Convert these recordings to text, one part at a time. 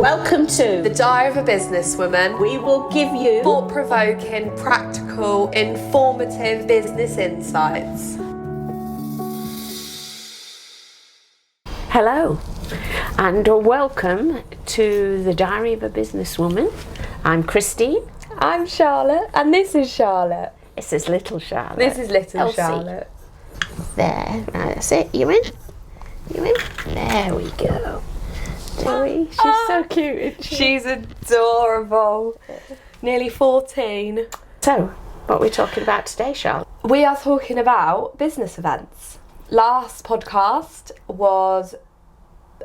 Welcome to The Diary of a Businesswoman. We will give you Thought-provoking, practical, informative business insights. Hello and welcome to The Diary of a Businesswoman. I'm Christine. I'm Charlotte, and this is Charlotte. This is little Charlotte. This is little Elsie. Charlotte. There, that's it. You in? You in? There we go. She's so cute, isn't she? She's adorable. Nearly 14. So, what are we talking about today, Charlotte? We are talking about business events. Last podcast was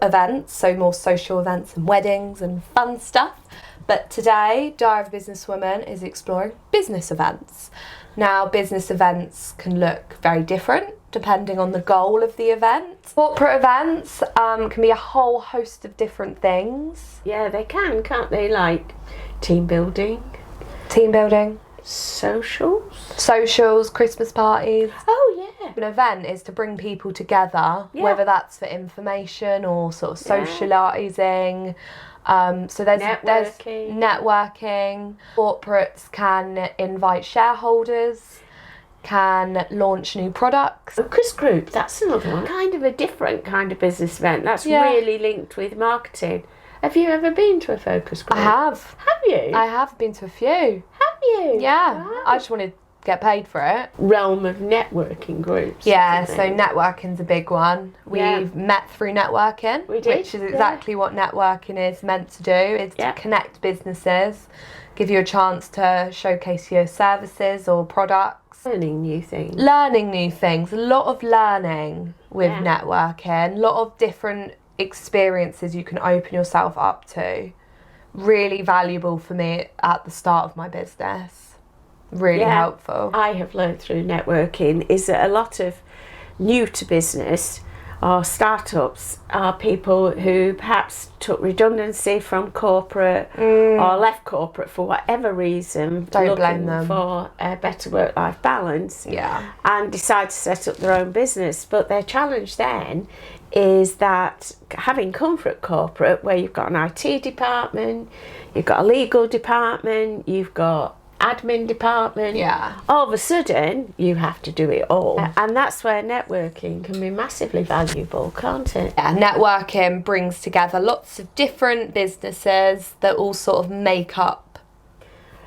events, so more social events and weddings and fun stuff. But today, Diary of a Businesswoman is exploring business events. Now, business events can look very different depending on the goal of the event. Corporate events can be a whole host of different things. Yeah, they can, can't they? Like team building, Socials, Christmas parties. Oh, yeah. An event is to bring people together, whether that's for information or sort of socialising. So there's networking. Corporates can invite shareholders, can launch new products. Focus group, that's another one. Kind of a different kind of business event. That's really linked with marketing. Have you ever been to a focus group? I have. Have you? I have been to a few. Have you? Yeah. Wow. I just wanted to get paid for it. Realm of networking groups. Yeah, so networking's a big one. We've met through networking, We did, which is exactly what networking is meant to do, is to connect businesses, give you a chance to showcase your services or products. Learning new things. A lot of learning with networking, a lot of different experiences you can open yourself up to. Really valuable for me at the start of my business. Really helpful. I have learned through networking is that a lot of new to business or startups are people who perhaps took redundancy from corporate or left corporate for whatever reason. Don't blame them. For a better work-life balance. Yeah. And decide to set up their own business. But their challenge then is that having come from corporate where you've got an IT department, you've got a legal department, you've got admin department, all of a sudden you have to do it all. And that's where networking can be massively valuable, can't it? Yeah, networking brings together lots of different businesses that all sort of make up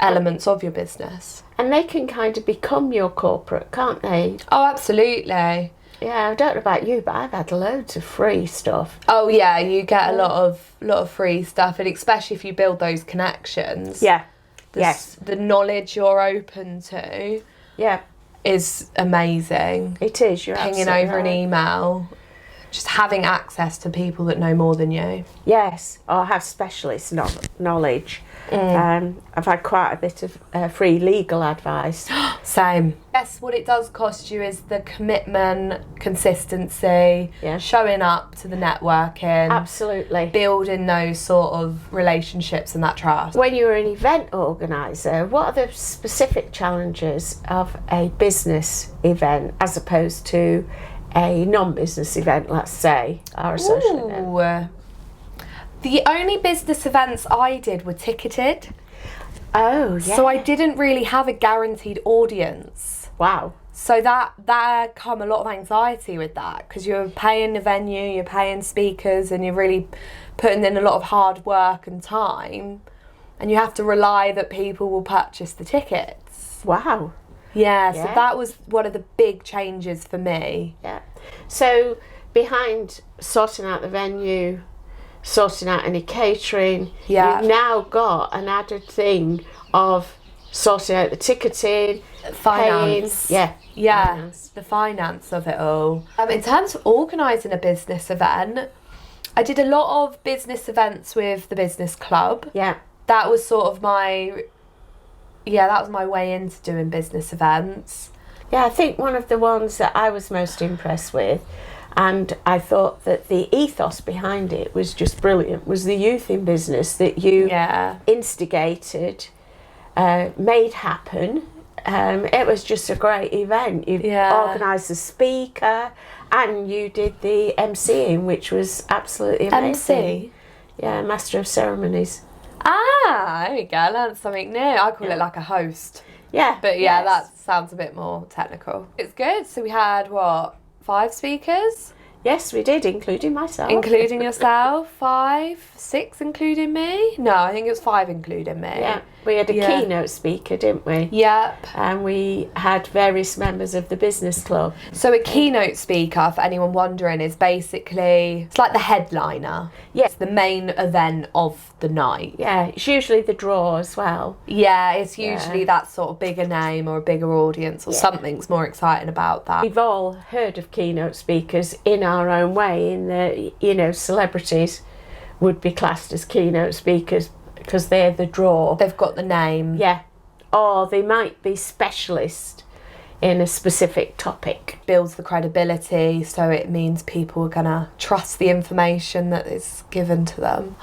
elements of your business. And they can kind of become your corporate, can't they? Oh, absolutely. Yeah, I don't know about you, but I've had loads of free stuff. Oh yeah, you get a lot of free stuff, and especially if you build those connections. Yeah. The knowledge you're open to is amazing. It is. You're pinging absolutely over right. an email, just having access to people that know more than you. Yes, or have specialist knowledge. I've had quite a bit of free legal advice. Same. Yes, what it does cost you is the commitment, consistency, showing up to the networking. Absolutely. Building those sort of relationships and that trust. When you're an event organiser, what are the specific challenges of a business event as opposed to a non-business event, let's say, or a social event? The only business events I did were ticketed. Oh, yeah. So I didn't really have a guaranteed audience. Wow. So that come a lot of anxiety with that, because you're paying the venue, you're paying speakers, and you're really putting in a lot of hard work and time, and you have to rely that people will purchase the tickets. Wow. Yeah, so that was one of the big changes for me. Yeah. So behind sorting out the venue, sorting out any catering, you've now got an added thing of sorting out the ticketing, finance. Paying, finance. The finance of it all. In terms of organising a business event, I did a lot of business events with the business club. Yeah. That was sort of my way into doing business events. Yeah, I think one of the ones that I was most impressed with, and I thought that the ethos behind it was just brilliant, was the youth in business that you instigated, made happen. It was just a great event. You organised the speaker and you did the MCing, which was absolutely amazing. MC? Yeah, Master of Ceremonies. Ah, there we go. I learned something new. I call it like a host. Yeah. But yeah, yes. that sounds a bit more technical. It's good. So we had, 5 speakers? Yes, we did, including myself. Including yourself? 5, 6 including me? No, I think it was 5 including me. Yeah, we had a keynote speaker, didn't we? Yep. And we had various members of the business club. So a keynote speaker, for anyone wondering, is basically, it's like the headliner. Yeah. It's the main event of the night. Yeah, it's usually the draw as well. Yeah, it's usually that sort of bigger name or a bigger audience or something's more exciting about that. We've all heard of keynote speakers in our own way, in that, celebrities would be classed as keynote speakers because they're the draw. They've got the name. Yeah. Or they might be specialist in a specific topic. Builds the credibility, so it means people are gonna trust the information that is given to them.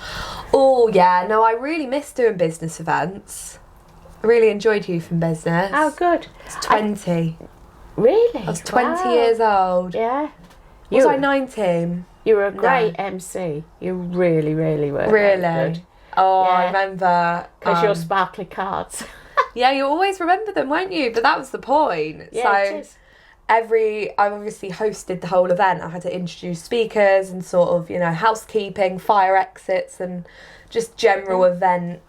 Oh yeah, no, I really miss doing business events. I really enjoyed Youth and Business. Oh, good. I was 20. Really? I was 20 years old. Yeah. Was I 19? You were a great MC. You really, really were. Really? Good. Oh, Yeah. I remember. Because your sparkly cards. Yeah, you always remember them, won't you? But that was the point. Yeah, it is. I obviously hosted the whole event. I had to introduce speakers and sort of, housekeeping, fire exits and just general event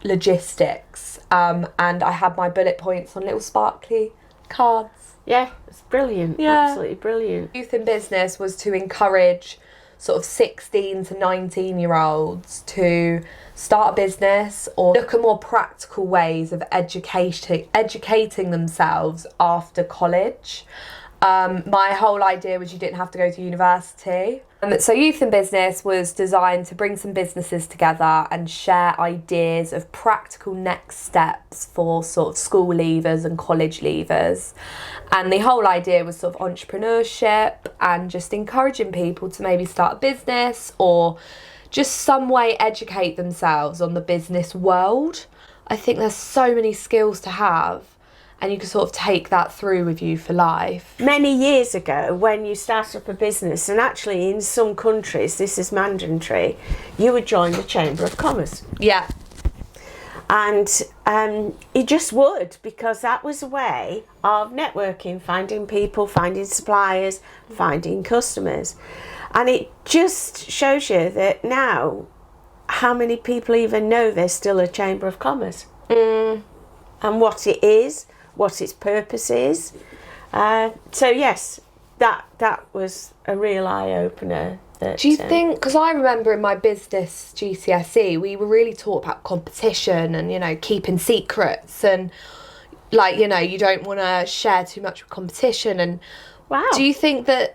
logistics. And I had my bullet points on little sparkly cards. Yeah, it's brilliant. Yeah. Absolutely brilliant. Youth in Business was to encourage sort of 16 to 19-year-olds to start a business or look at more practical ways of educating themselves after college. My whole idea was you didn't have to go to university. So Youth in Business was designed to bring some businesses together and share ideas of practical next steps for sort of school leavers and college leavers. And the whole idea was sort of entrepreneurship and just encouraging people to maybe start a business or just some way educate themselves on the business world. I think there's so many skills to have. And you can sort of take that through with you for life. Many years ago, when you start up a business, and actually in some countries this is mandatory, you would join the Chamber of Commerce. Yeah. And you just would, because that was a way of networking, finding people, finding suppliers, finding customers. And it just shows you that now, how many people even know there's still a Chamber of Commerce? And what it is, what its purpose is. So yes, that was a real eye-opener. Do you think, because I remember in my business GCSE, we were really taught about competition and, keeping secrets and, you don't want to share too much with competition. And wow. Do you think that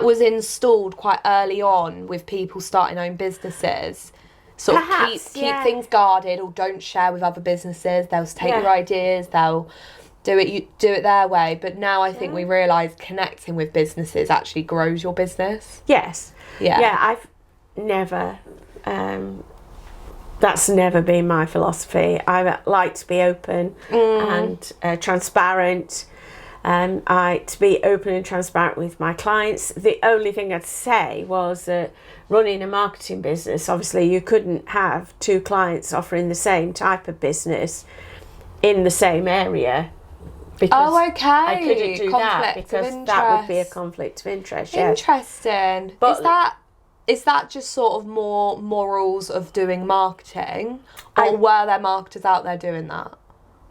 was installed quite early on with people starting own businesses? Sort Perhaps, of keep things guarded or don't share with other businesses. They'll take your ideas, they'll do it their way. But now I think we realise connecting with businesses actually grows your business. Yes. Yeah, I've never, that's never been my philosophy. I like to be open and transparent. To be open and transparent with my clients. The only thing I'd say was that running a marketing business, obviously you couldn't have 2 clients offering the same type of business in the same area. Because I couldn't do that because that would be a conflict of interest. Yeah. Interesting. But is that just sort of more morals of doing marketing, or were there marketers out there doing that?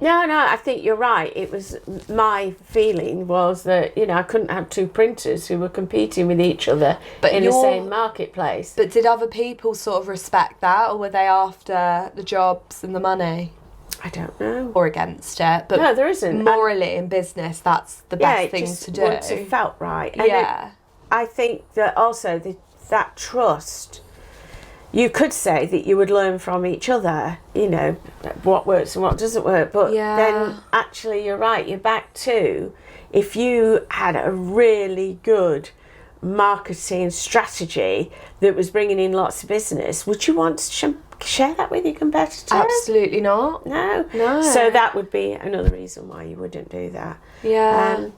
No, I think you're right. It was, my feeling was that, I couldn't have 2 printers who were competing with each other in the same marketplace. But did other people sort of respect that, or were they after the jobs and the money? I don't know. Or against it? But no, there isn't. Morally in business, that's the best thing to do. Once it felt right. And I think that also that trust, you could say that you would learn from each other, what works and what doesn't work. But then actually you're right, you're back to, if you had a really good marketing strategy that was bringing in lots of business, would you want to share that with your competitors? Absolutely not. No. So that would be another reason why you wouldn't do that. Yeah.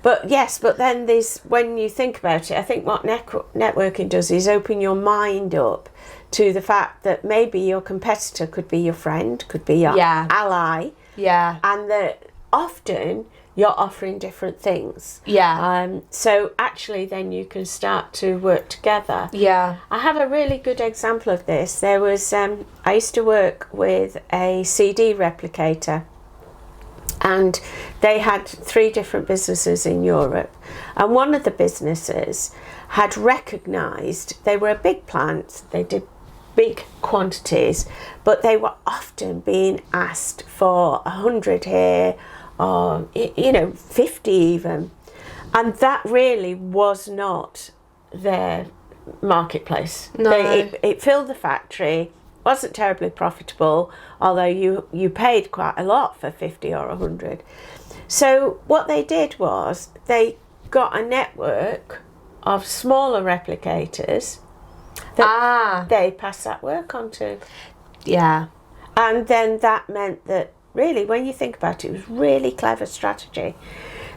But then when you think about it, I think what networking does is open your mind up to the fact that maybe your competitor could be your friend, could be your ally. Yeah. And that often you're offering different things. Yeah. So actually then you can start to work together. Yeah. I have a really good example of this. There was, I used to work with a CD replicator, and they had 3 different businesses in Europe. And one of the businesses had recognised, they were a big plant, they did big quantities, but they were often being asked for 100 here, or 50 even, and that really was not their marketplace. No. It filled the factory, wasn't terribly profitable, although you paid quite a lot for 50 or 100. So what they did was they got a network of smaller replicators that they passed that work on to. Yeah. And then that meant that really, when you think about it, it was really clever strategy,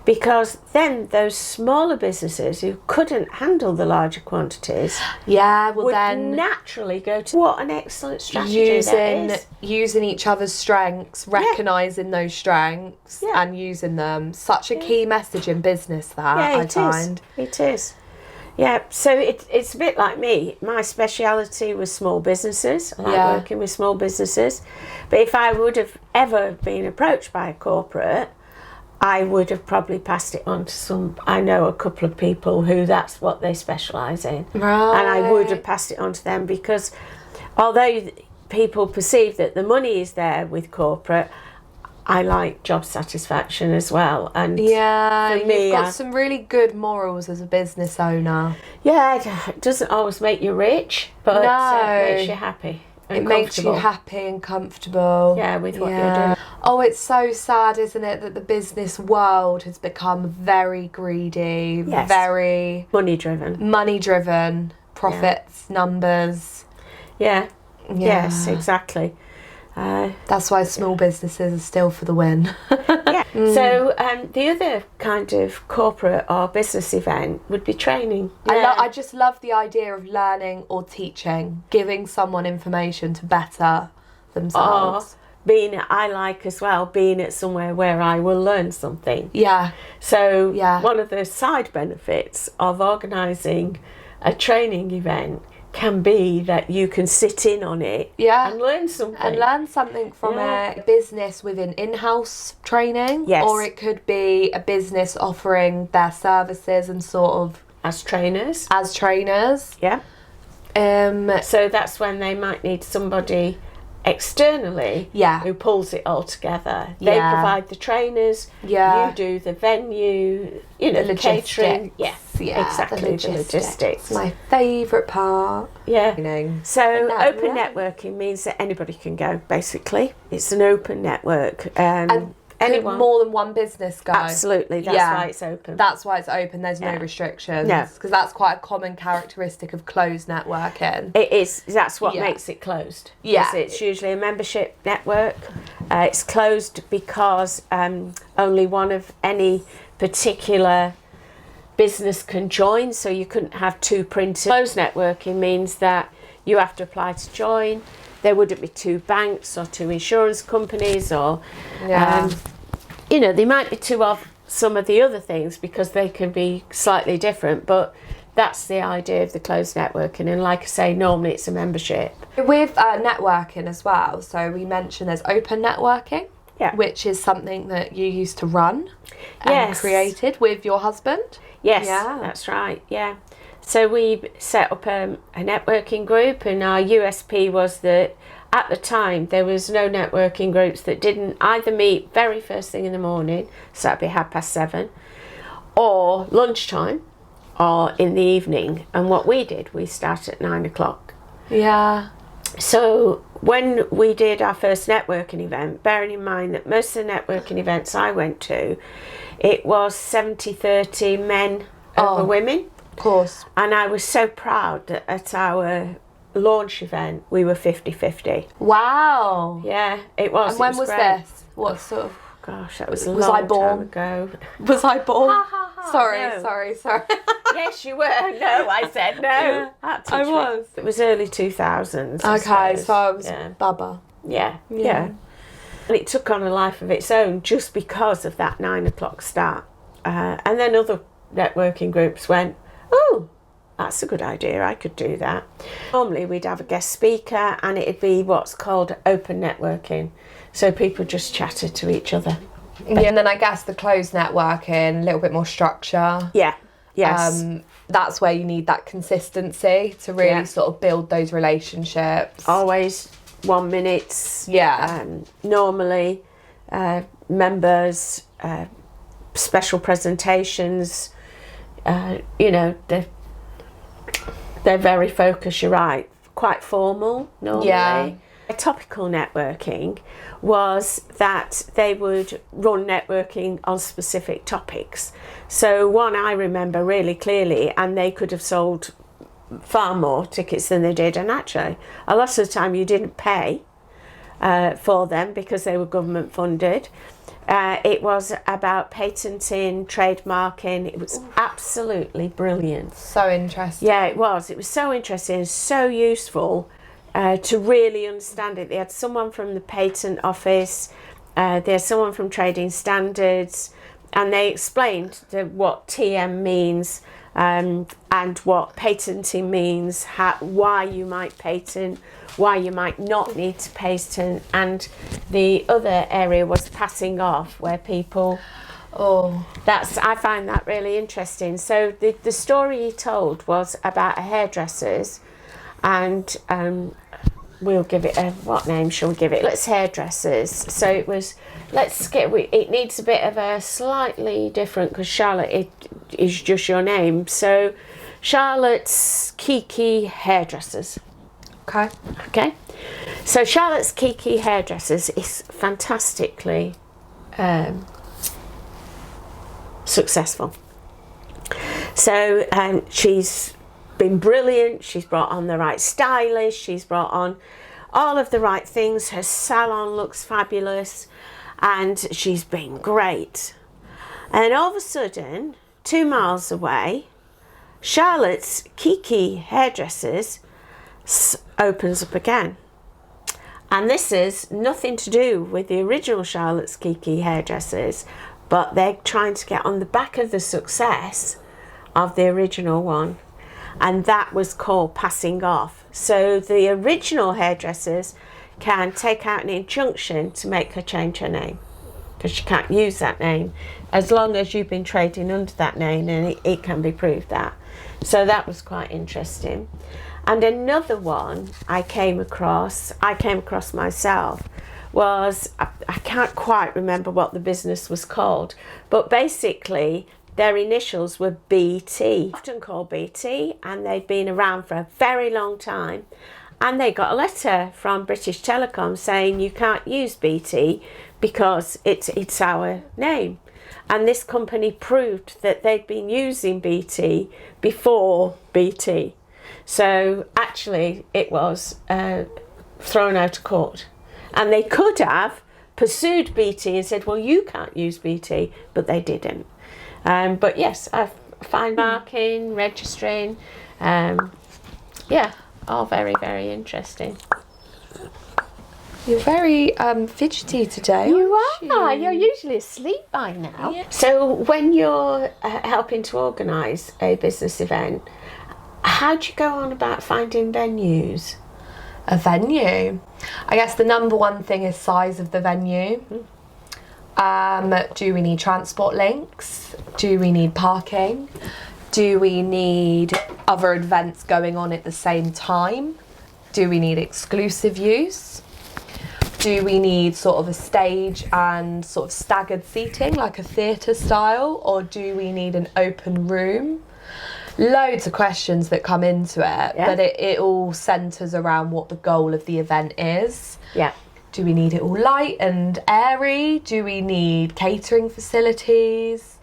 because then those smaller businesses who couldn't handle the larger quantities would naturally go to, what an excellent strategy that is. Using each other's strengths, recognising those strengths and using them. Such a key message in business that I find. It is. Yeah, so it's a bit like me. My speciality was small businesses. I like working with small businesses. But if I would have ever been approached by a corporate, I would have probably passed it on to I know a couple of people who that's what they specialise in. Right. And I would have passed it on to them, because although people perceive that the money is there with corporate, I like job satisfaction as well. And you've got some really good morals as a business owner. Yeah, it doesn't always make you rich, but it makes you happy. It makes you happy and comfortable. Yeah, with what you're doing. Oh, it's so sad, isn't it, that the business world has become very greedy, very money driven, profits, numbers. Yeah. Yes, exactly. That's why small businesses are still for the win. So the other kind of corporate or business event would be training. I just love the idea of learning or teaching, giving someone information to better themselves. I like as well being at somewhere where I will learn something. Yeah. So one of the side benefits of organising a training event can be that you can sit in on it and learn something. And learn something from a business with an in-house training. Yes. Or it could be a business offering their services and sort of... As trainers. Yeah. So that's when they might need somebody externally who pulls it all together. They provide the trainers, you do the venue, the catering. Yes, exactly, the logistics. My favourite part. Yeah. So open networking means that anybody can go, basically. It's an open network. And anyone, more than one business go. Absolutely, that's why it's open. That's why it's open, there's no restrictions. No. Because that's quite a common characteristic of closed networking. It is, that's what makes it closed. Yeah. It's usually a membership network. It's closed because only one of any particular business can join, so you couldn't have 2 printers. Closed networking means that you have to apply to join. There wouldn't be 2 banks or 2 insurance companies, or they might be 2 of some of the other things, because they can be slightly different, but that's the idea of the closed networking. And like I say, normally it's a membership. With networking as well, so we mentioned there's open networking, which is something that you used to run and created with your husband. Yes, that's right, So we set up a networking group, and our USP was that at the time there was no networking groups that didn't either meet very first thing in the morning, so that'd be 7:30, or lunchtime, or in the evening. And what we did, we started at 9:00. Yeah. So when we did our first networking event, bearing in mind that most of the networking events I went to, it was 70-30 men over women. Of course. And I was so proud that at our launch event we were 50-50. Wow. Yeah, it was. And when was great. this? What sort of... gosh, that was a Was long I born? time ago. Was I born? Ha, ha, ha, no. Sorry. Yes, you were. No, I said no. Yeah, That I touched me. was. It was early 2000s. I Okay, suppose. so I was Yeah. Baba. Yeah. Yeah. And it took on a life of its own just because of that 9 o'clock start. And then other networking groups went, oh, that's a good idea, I could do that. Normally we'd have a guest speaker and it'd be what's called open networking. So people just chatted to each other. Yeah, and then I guess the closed networking, a little bit more structure. Yeah, yes. That's where you need that consistency to really Yeah. sort of build those relationships. Always 1 minute. Yeah. Normally, members, special presentations, you know, they're very focused, you're right, quite formal normally. Yeah. Topical networking was that they would run networking on specific topics. So one I remember really clearly, and they could have sold far more tickets than they did, and actually a lot of the time you didn't pay for them because they were government funded. It was about patenting, trademarking. It was absolutely brilliant. So interesting. Yeah, it was so interesting, so useful to really understand it. They had someone from the patent office, they had someone from trading standards, and they explained what TM means, and what patenting means, why you might patent, why you might not need to patent. And the other area was passing off, where people... I find that really interesting. So the story he told was about a hairdresser's, and we'll give it what name shall we give it? Let's hairdressers. So it was, it needs a bit of a slightly different, because Charlotte, it is just your name. So Charlotte's Kiki Hairdressers. Okay. So Charlotte's Kiki Hairdressers is fantastically successful. So she's been brilliant. She's brought on the right stylist. She's brought on all of the right things. Her salon looks fabulous, and she's been great. And all of a sudden, 2 miles away, Charlotte's Kiki Hairdressers opens up again. And this is nothing to do with the original Charlotte's Kiki Hairdressers, but they're trying to get on the back of the success of the original one. And that was called passing off. So the original hairdressers can take out an injunction to make her change her name, because she can't use that name as long as you've been trading under that name, and it can be proved that. So that was quite interesting. And another one I came across myself, was, I can't quite remember what the business was called, but basically their initials were BT, often called BT, and they'd been around for a very long time. And they got a letter from British Telecom saying you can't use BT because it's our name. And this company proved that they'd been using BT before BT. So actually it was thrown out of court. And they could have pursued BT and said, well, you can't use BT, but they didn't. But yes, I find marking, registering, all very, very interesting. You're very fidgety today. You are. You're usually asleep by now. Yeah. So when you're helping to organise a business event, how do you go on about finding venues? A venue. I guess the number one thing is size of the venue. Do we need transport links? Do we need parking? Do we need other events going on at the same time? Do we need exclusive use? Do we need sort of a stage and sort of staggered seating, like a theatre style? Or do we need an open room? Loads of questions that come into it, but it all centres around what the goal of the event is. Yeah. Do we need it all light and airy? Do we need catering facilities?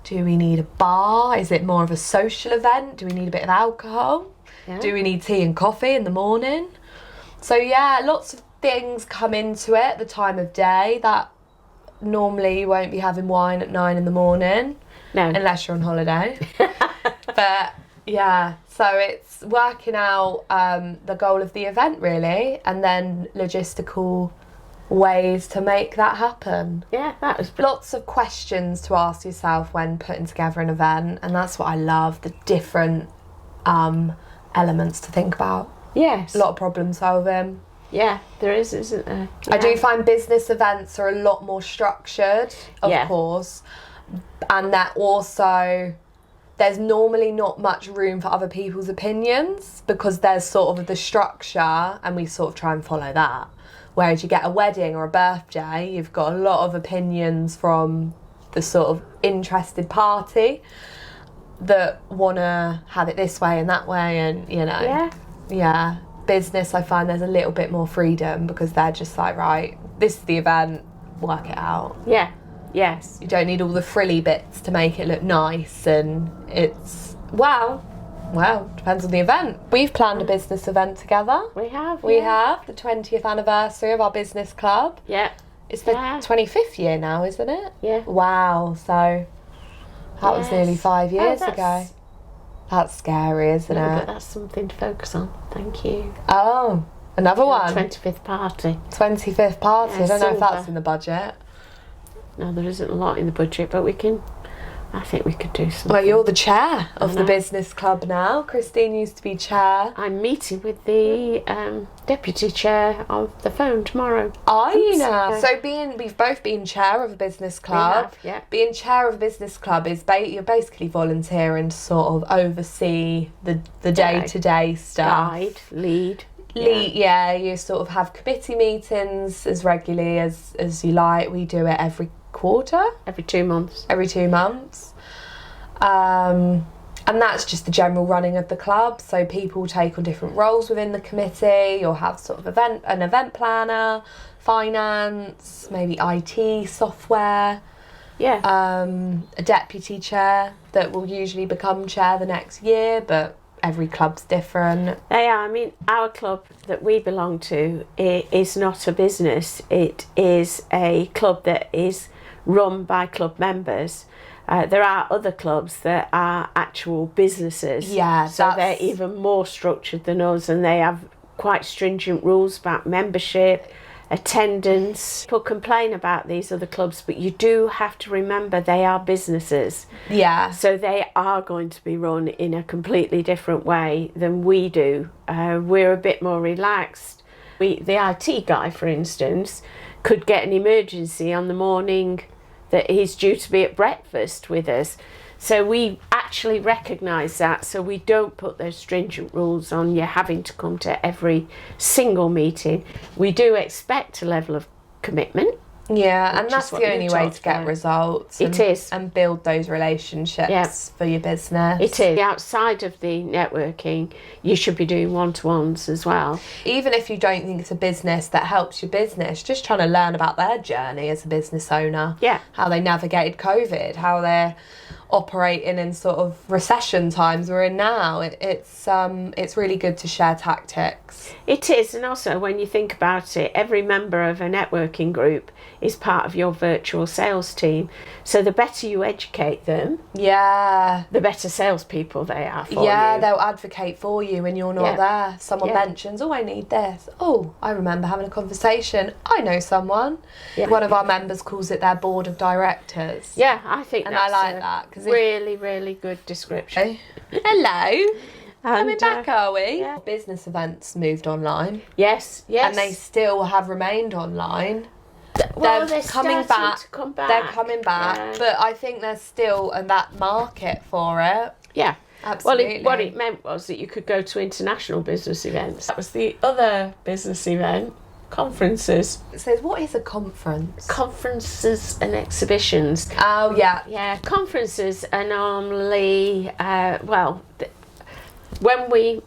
Do we need a bar? Is it more of a social event? Do we need a bit of alcohol? Yeah. Do we need tea and coffee in the morning? So yeah, lots of things come into it, the time of day that normally you won't be having wine at 9 a.m. No. unless you're on holiday. But yeah, so it's working out the goal of the event really, and then logistical ways to make that happen. Yeah, that was Lots of questions to ask yourself when putting together an event, and that's what I love, the different elements to think about. yes. A lot of problem solving. Yeah, there is, isn't there? I Yeah. do find business events are a lot more structured, of Yeah. course, and that also there's normally not much room for other people's opinions because there's sort of the structure and we sort of try and follow that. Whereas you get a wedding or a birthday, you've got a lot of opinions from the sort of interested party that want to have it this way and that way, and yeah. Business, I find there's a little bit more freedom because they're just like, right, this is the event, work it out. Yeah. Yes. You don't need all the frilly bits to make it look nice, and it's well, depends on the event. We've planned a business event together. We have. We yeah. have the 20th anniversary of our business club. Yeah. It's the 25th year now, isn't it? Yeah. Wow, so that was Yes. nearly 5 years ago. that's- That's scary, isn't No, it? but that's something to focus on. Thank you. Oh, another one. 25th party. 25th party. Yeah, I don't know if that's silver. in the budget. No, there isn't a lot in the budget, but I think we could do something. Well, you're the chair of the know. business club now. Christine used to be chair. I'm meeting with the deputy chair on the phone tomorrow. Are you Oops. now? Yeah. So we've both been chair of a business club. have, yeah. Being chair of a business club is you're basically volunteering to sort of oversee the day-to-day stuff. Guide, lead. Yeah, you sort of have committee meetings as regularly as you like. We do it every quarter. Every 2 months. Every 2 months. And that's just the general running of the club. So people take on different roles within the committee. You'll have sort of an event planner, finance, maybe IT, software, Yeah. a deputy chair that will usually become chair the next year, but every club's different. They are. I mean, our club that we belong to is not a business. It is a club that is run by club members. There are other clubs that are actual businesses. Yeah, so they're even more structured than us, and they have quite stringent rules about membership, attendance. People complain about these other clubs, but you do have to remember they are businesses. Yeah. So they are going to be run in a completely different way than we do. We're a bit more relaxed. The IT guy, for instance, could get an emergency on the morning that he's due to be at breakfast with us. So we actually recognise that, so we don't put those stringent rules on you having to come to every single meeting. We do expect a level of commitment. Yeah, and Which that's is what the you only way talked to get about. results. It is. And build those relationships Yeah. for your business. It is. Outside of the networking, you should be doing one-to-ones as well. Even if you don't think it's a business that helps your business, just trying to learn about their journey as a business owner. Yeah. How they navigated COVID, how they're operating in sort of recession times we're in now. It's really good to share tactics. It is, and also when you think about it, every member of a networking group is part of your virtual sales team. So the better you educate them, Yeah. the better salespeople they are for Yeah, you. they'll advocate for you when you're not there. Someone Yeah. mentions, oh, I need this. Oh, I remember having a conversation. I know someone. Yeah. One of our members calls it their board of directors. Yeah, I think And that's I like a that, 'cause really, really good description. Hello. Coming And, back, are we? yeah. Business events moved online. Yes, yes. And they still have remained online. well, they're they're coming starting back. to come back. They're coming back. Yeah. But I think there's still that market for it. Yeah. Absolutely. Well, what it meant was that you could go to international business events. That was the other business event. Conferences. It says, what is a conference? Conferences and exhibitions. Oh, yeah. Yeah, conferences are normally, when we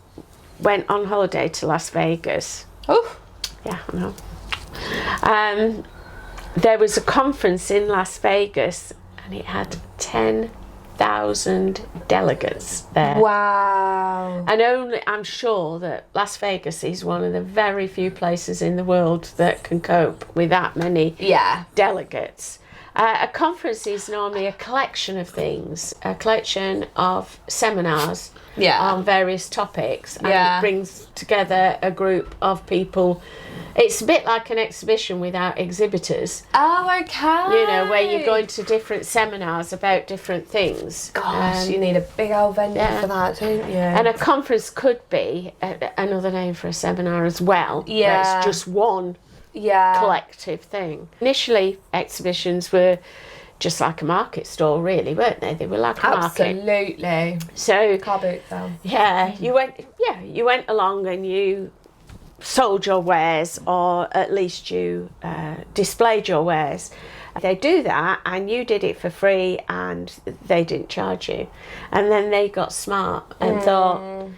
went on holiday to Las Vegas, Oh, yeah, I know, there was a conference in Las Vegas and it had 10,000 2,000 delegates there. Wow. And I'm sure that Las Vegas is one of the very few places in the world that can cope with that many delegates. A conference is normally a collection of things, a collection of seminars on various topics, and it brings together a group of people. It's a bit like an exhibition without exhibitors. Oh, okay. You know, where you're going to different seminars about different things. Gosh, you need a big old venue for that, don't you? And a conference could be another name for a seminar as well. Yeah. It's just one collective thing. Initially, exhibitions were just like a market stall, really, weren't they? They were like a market. Absolutely. So car boot sale. Yeah, you went along and you sold your wares, or at least you displayed your wares. They do that, and you did it for free, and they didn't charge you. And then they got smart and thought,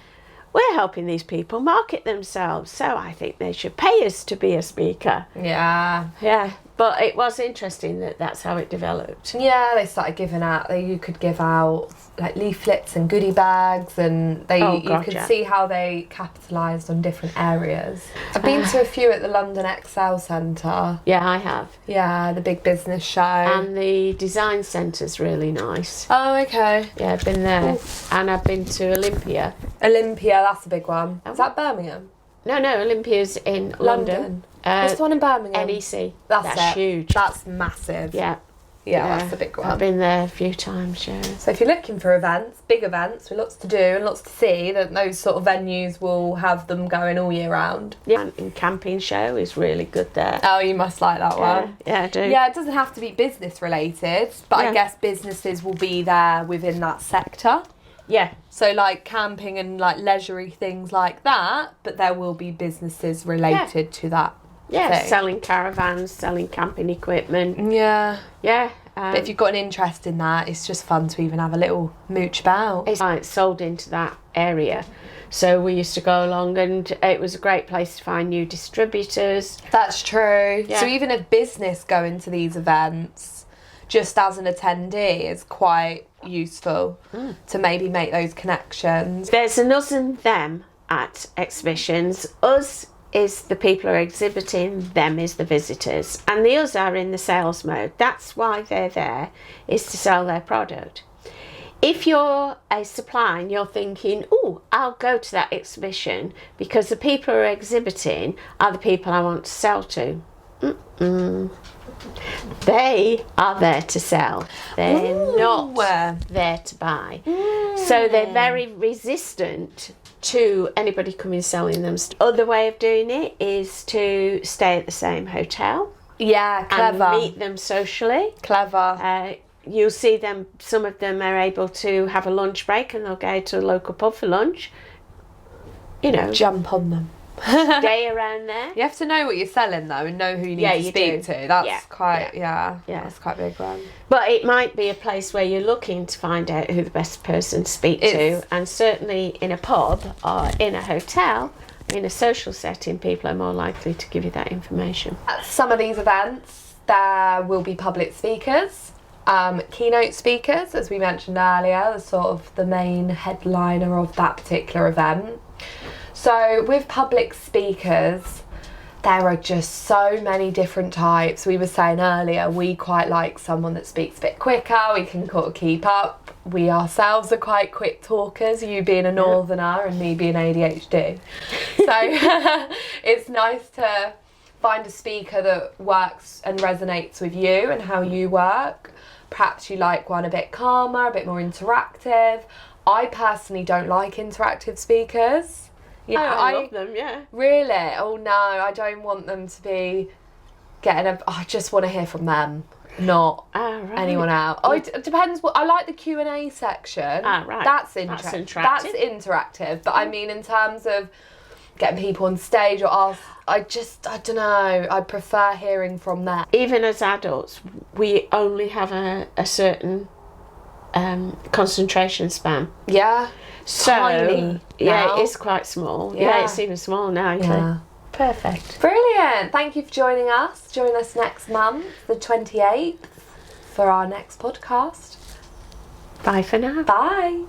we're helping these people market themselves, so I think they should pay us to be a speaker. Yeah. But it was interesting that that's how it developed. Yeah, they started giving out. You could give out like leaflets and goodie bags, and you could see how they capitalised on different areas. I've been to a few at the London Excel Centre. Yeah, I have. Yeah, the big business show. And the design centre's really nice. Oh, okay. Yeah, I've been there. Ooh. And I've been to Olympia. Olympia, that's a big one. Is that Birmingham? No, Olympia's in London. What's the one in Birmingham? NEC. That's huge. That's massive. Yeah, that's the big one. I've been there a few times, yeah. So if you're looking for events, big events with lots to do and lots to see, then those sort of venues will have them going all year round. Yeah, and camping show is really good there. Oh, you must like that one. Yeah, I do. Yeah, it doesn't have to be business related, but I guess businesses will be there within that sector. Yeah. So like camping and like leisurey things like that, but there will be businesses related to that. Yeah, thing. Selling caravans, selling camping equipment. Yeah. Yeah. But if you've got an interest in that, it's just fun to even have a little mooch about. It's sold into that area. So we used to go along, and it was a great place to find new distributors. That's true. Yeah. So even a business going to these events, just as an attendee, is quite useful to maybe make those connections. There's an us and them at exhibitions. Us is the people who are exhibiting, them is the visitors. And the us are in the sales mode. That's why they're there, is to sell their product. If you're a supplier and you're thinking, I'll go to that exhibition because the people who are exhibiting are the people I want to sell to. They are there to sell. They're not there to buy. So they're very resistant to anybody coming selling them. Other way of doing it is to stay at the same hotel. Yeah, clever. And meet them socially. Clever. You'll see them, some of them are able to have a lunch break and they'll go to a local pub for lunch. Jump on them. Stay around there. You have to know what you're selling though and know who you need to speak to. That's quite that's quite a big one. But it might be a place where you're looking to find out who the best person to speak to, and certainly in a pub or in a hotel, in a social setting, people are more likely to give you that information. At some of these events there will be public speakers, keynote speakers, as we mentioned earlier, sort of the main headliner of that particular event. So with public speakers, there are just so many different types. We were saying earlier, we quite like someone that speaks a bit quicker, we can kind of keep up. We ourselves are quite quick talkers, you being a northerner and me being ADHD. So it's nice to find a speaker that works and resonates with you and how you work. Perhaps you like one a bit calmer, a bit more interactive. I personally don't like interactive speakers. I love them, yeah. Really? Oh no, I don't want them to be I just want to hear from them, not anyone else. Oh, it depends. I like the Q&A section. Right. That's interactive. That's interactive. But I mean, in terms of getting people on stage or ask, I don't know. I prefer hearing from them. Even as adults, we only have a certain concentration span. Yeah. So, tiny yeah, it is quite small. Yeah, it's even smaller now. Yeah. Perfect. Brilliant. Thank you for joining us. Join us next month, the 28th, for our next podcast. Bye for now. Bye.